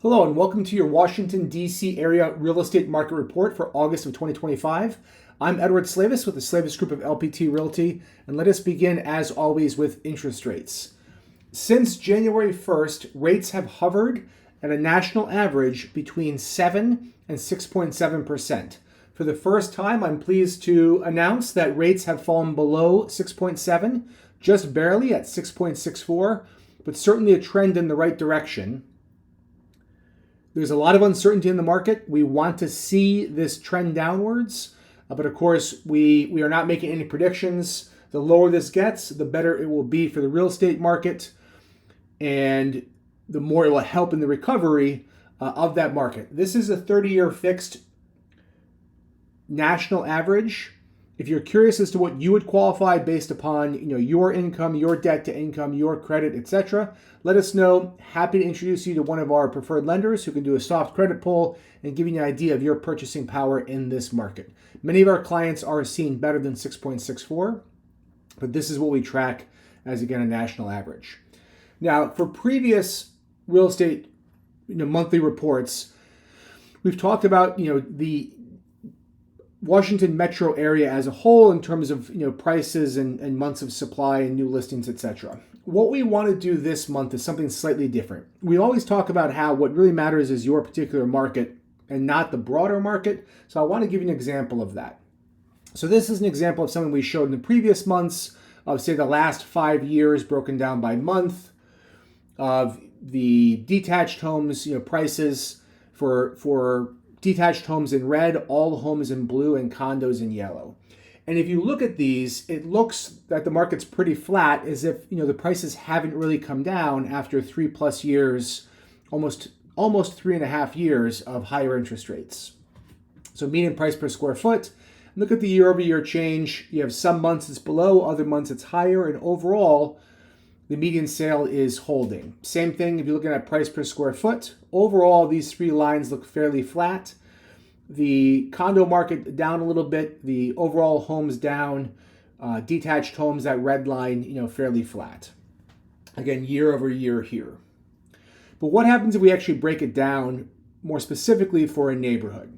Hello and welcome to your Washington, D.C. area real estate market report for August of 2025. I'm Edward Slavis with the Slavis Group of LPT Realty, and let us begin as always with interest rates. Since January 1st, rates have hovered at a national average between 7 and 6.7%. For the first time, I'm pleased to announce that rates have fallen below 6.7, just barely at 6.64, but certainly a trend in the right direction. There's a lot of uncertainty in the market. We want to see this trend downwards, but of course, we are not making any predictions. The lower this gets, the better it will be for the real estate market, and the more it will help in the recovery of that market. This is a 30-year fixed national average. If you're curious as to what you would qualify based upon your income, your debt to income, your credit, etc., let us know. Happy to introduce you to one of our preferred lenders who can do a soft credit pull and give you an idea of your purchasing power in this market. Many of our clients are seeing better than 6.64, but this is what we track as, again, a national average. Now, for previous real estate monthly reports, we've talked about the Washington metro area as a whole in terms of prices and months of supply and new listings, etc. What we want to do this month is something slightly different. We always talk about how what really matters is your particular market and not the broader market. So I want to give you an example of that. So this is an example of something we showed in the previous months of, say, the last 5 years broken down by month of the detached homes, prices for detached homes in red, all homes in blue, and condos in yellow. And if you look at these, it looks that the market's pretty flat, as if the prices haven't really come down after 3+ years, almost 3.5 years of higher interest rates. So median price per square foot. Look at the year-over-year change. You have some months it's below, other months it's higher, and overall, the median sale is holding. Same thing if you're looking at price per square foot. Overall, these three lines look fairly flat. The condo market down a little bit. The overall homes down. Detached homes, that red line, fairly flat. Again, year over year here. But what happens if we actually break it down more specifically for a neighborhood?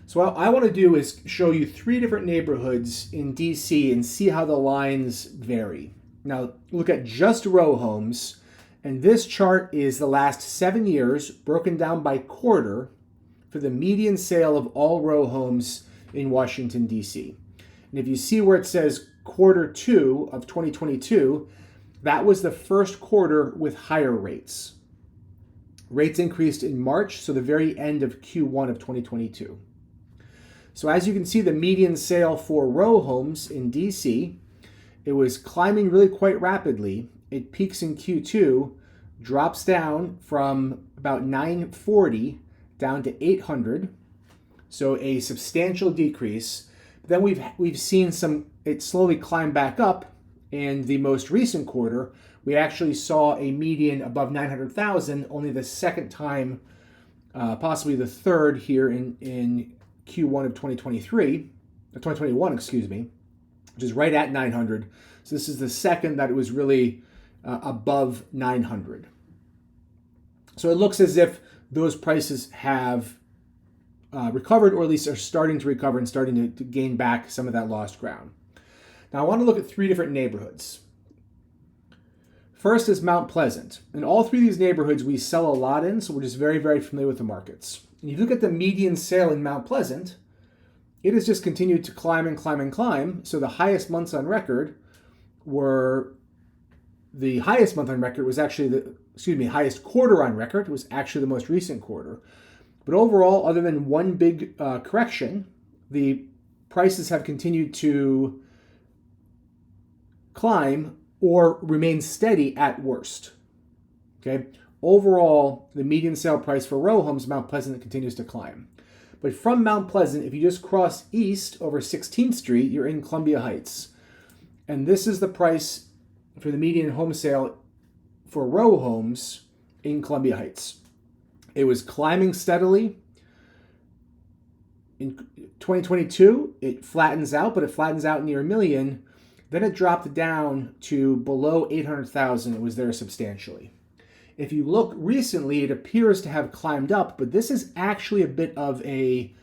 So what I want to do is show you 3 different neighborhoods in DC and see how the lines vary. Now, look at just row homes, and this chart is the last 7 years broken down by quarter for the median sale of all row homes in Washington, D.C. And if you see where it says Q2 of 2022, that was the first quarter with higher rates. Rates increased in March, so the very end of Q1 of 2022. So as you can see, the median sale for row homes in D.C., it was climbing really quite rapidly. It peaks in Q2, drops down from about 940 down to 800, so a substantial decrease. Then we've seen it slowly climb back up. In the most recent quarter, we actually saw a median above 900,000, only the second time, possibly the third here in Q1 of 2021, which is right at 900. So this is the second that it was really above 900. So it looks as if those prices have recovered, or at least are starting to recover and starting to gain back some of that lost ground. Now I want to look at 3 different neighborhoods. First is Mount Pleasant. In all 3 of these neighborhoods, we sell a lot in, so we're just very, very familiar with the markets. And if you look at the median sale in Mount Pleasant, it has just continued to climb and climb and climb. So the highest months on record was actually highest quarter on record was actually the most recent quarter. But overall, other than one big correction, the prices have continued to climb or remain steady at worst. Okay. Overall, the median sale price for row homes, Mount Pleasant, continues to climb. But from Mount Pleasant, if you just cross east over 16th Street, you're in Columbia Heights. And this is the price for the median home sale for row homes in Columbia Heights. It was climbing steadily. In 2022, it flattens out, but it flattens out near $1 million. Then it dropped down to below 800,000. It was there substantially. If you look recently, it appears to have climbed up, but this is actually a bit of a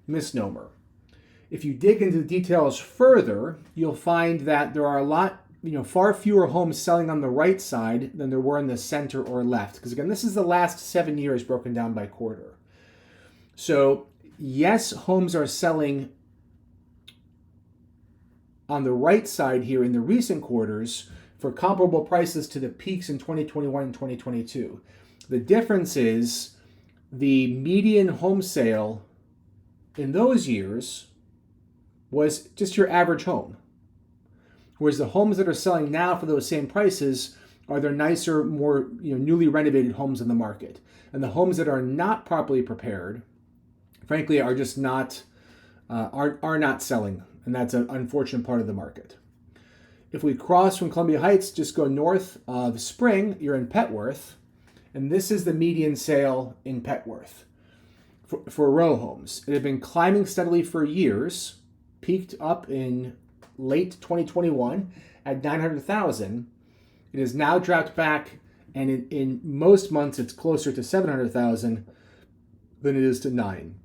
misnomer. If you dig into the details further, you'll find that there are far fewer homes selling on the right side than there were in the center or left. Because again, this is the last 7 years broken down by quarter. So yes, homes are selling on the right side here in the recent quarters for comparable prices to the peaks in 2021 and 2022. The difference is the median home sale in those years was just your average home. Whereas the homes that are selling now for those same prices are their nicer, more newly renovated homes in the market. And the homes that are not properly prepared, frankly, are just not are not selling. And that's an unfortunate part of the market. If we cross from Columbia Heights, just go north of Spring, you're in Petworth. And this is the median sale in Petworth for row homes. It had been climbing steadily for years, peaked up in late 2021 at 900,000. It has now dropped back, and in most months it's closer to 700,000 than it is to 9,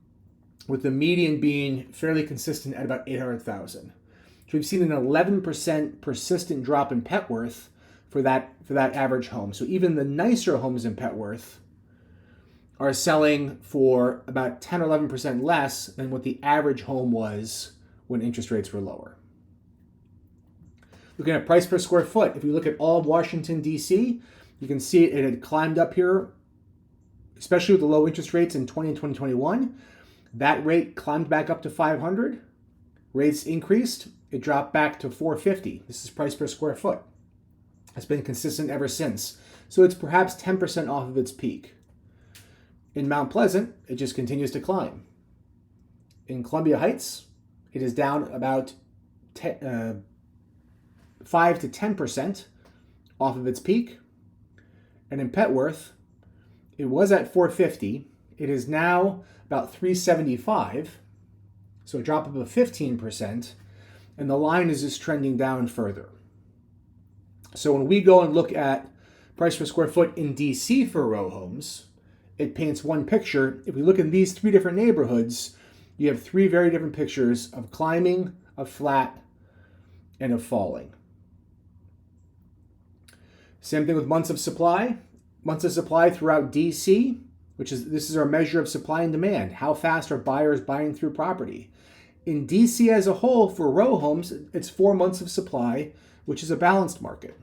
with the median being fairly consistent at about 800,000. So we've seen an 11% persistent drop in Petworth for that average home. So even the nicer homes in Petworth are selling for about 10 or 11% less than what the average home was when interest rates were lower. Looking at price per square foot, if you look at all of Washington, D.C., you can see it had climbed up here, especially with the low interest rates in 20 and 2021. That rate climbed back up to 500. Rates increased. It dropped back to 450. This is price per square foot. It's been consistent ever since. So it's perhaps 10% off of its peak. In Mount Pleasant, it just continues to climb. In Columbia Heights, it is down about 5 to 10% off of its peak. And in Petworth, it was at 450. It is now about 375, so a drop of about 15%, and the line is just trending down further. So when we go and look at price per square foot in DC for row homes, it paints one picture. If we look in these 3 different neighborhoods, you have 3 very different pictures of climbing, of flat, and of falling. Same thing with months of supply. Months of supply throughout DC, this is our measure of supply and demand. How fast are buyers buying through property? In DC as a whole, for row homes, it's 4 months of supply, which is a balanced market.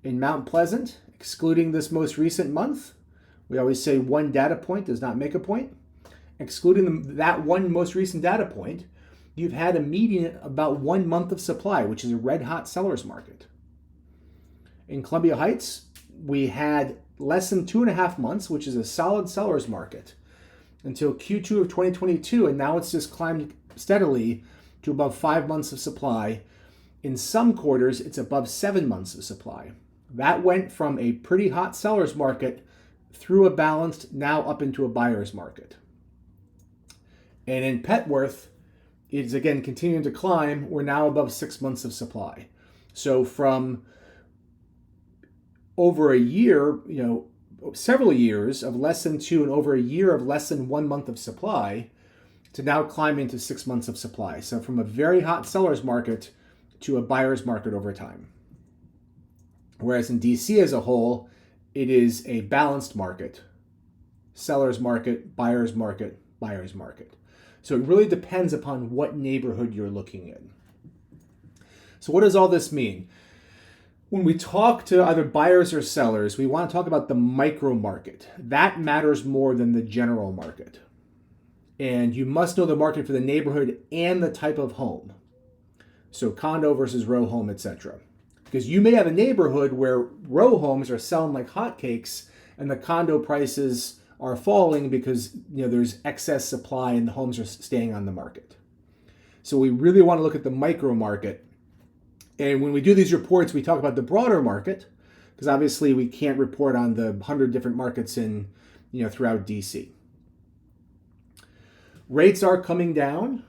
In Mount Pleasant, excluding this most recent month, we always say one data point does not make a point. Excluding that one most recent data point, you've had a median about 1 month of supply, which is a red hot seller's market. In Columbia Heights, we had less than 2.5 months, which is a solid seller's market, until Q2 of 2022, and now it's just climbed steadily to above 5 months of supply. In some quarters, it's above 7 months of supply. That went from a pretty hot seller's market through a balanced, now up into a buyer's market. And in Petworth, it's again continuing to climb. We're now above 6 months of supply. So from over a year, several years of less than 2 and over a year of less than 1 month of supply to now climbing to 6 months of supply. So from a very hot seller's market to a buyer's market over time. Whereas in DC as a whole, it is a balanced market. Seller's market, buyer's market, buyer's market. So it really depends upon what neighborhood you're looking in. So what does all this mean? When we talk to either buyers or sellers, we want to talk about the micro market. That matters more than the general market. And you must know the market for the neighborhood and the type of home. So condo versus row home, etc. Because you may have a neighborhood where row homes are selling like hotcakes and the condo prices are falling because there's excess supply and the homes are staying on the market. So we really want to look at the micro market. And when we do these reports, we talk about the broader market, because obviously we can't report on the 100 different markets throughout DC. Rates are coming down.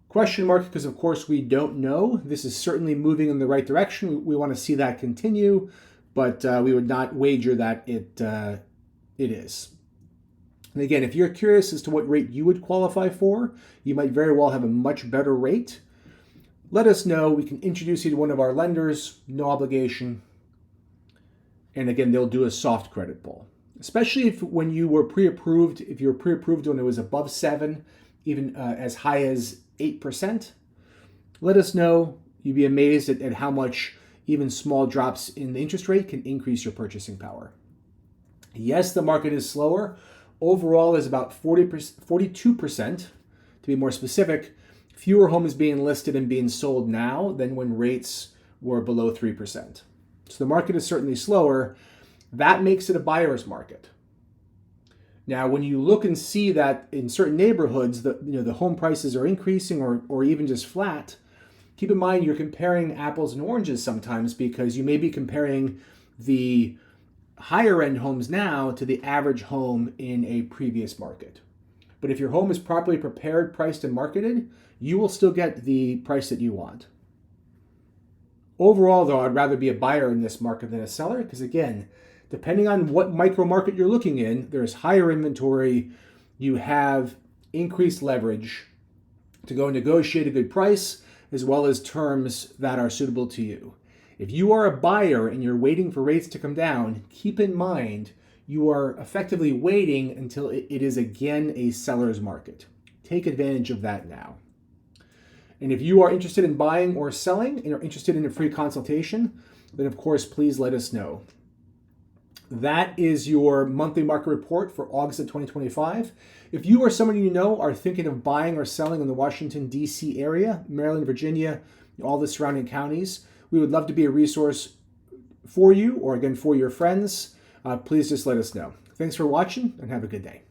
Question mark, because of course we don't know. This is certainly moving in the right direction. We want to see that continue. but we would not wager that it is. And again, if you're curious as to what rate you would qualify for, you might very well have a much better rate. Let us know. We can introduce you to one of our lenders, no obligation. And again, they'll do a soft credit pull, especially if when you were pre-approved, if you were pre-approved when it was above 7, even as high as 8%. Let us know. You'd be amazed at how much even small drops in the interest rate can increase your purchasing power. Yes, the market is slower. Overall, there's about 42%, to be more specific, fewer homes being listed and being sold now than when rates were below 3%. So the market is certainly slower. That makes it a buyer's market. Now, when you look and see that in certain neighborhoods, the home prices are increasing or even just flat, keep in mind you're comparing apples and oranges sometimes, because you may be comparing the higher end homes now to the average home in a previous market. But if your home is properly prepared, priced, and marketed, you will still get the price that you want. Overall, though, I'd rather be a buyer in this market than a seller, because again, depending on what micro market you're looking in, there's higher inventory, you have increased leverage to go negotiate a good price, as well as terms that are suitable to you. If you are a buyer and you're waiting for rates to come down, keep in mind you are effectively waiting until it is again a seller's market. Take advantage of that now. And if you are interested in buying or selling and are interested in a free consultation, then of course, please let us know. That is your monthly market report for August of 2025. If you or someone you know are thinking of buying or selling in the Washington, D.C. area, Maryland, Virginia, all the surrounding counties, we would love to be a resource for you or again for your friends. Please just let us know. Thanks for watching and have a good day.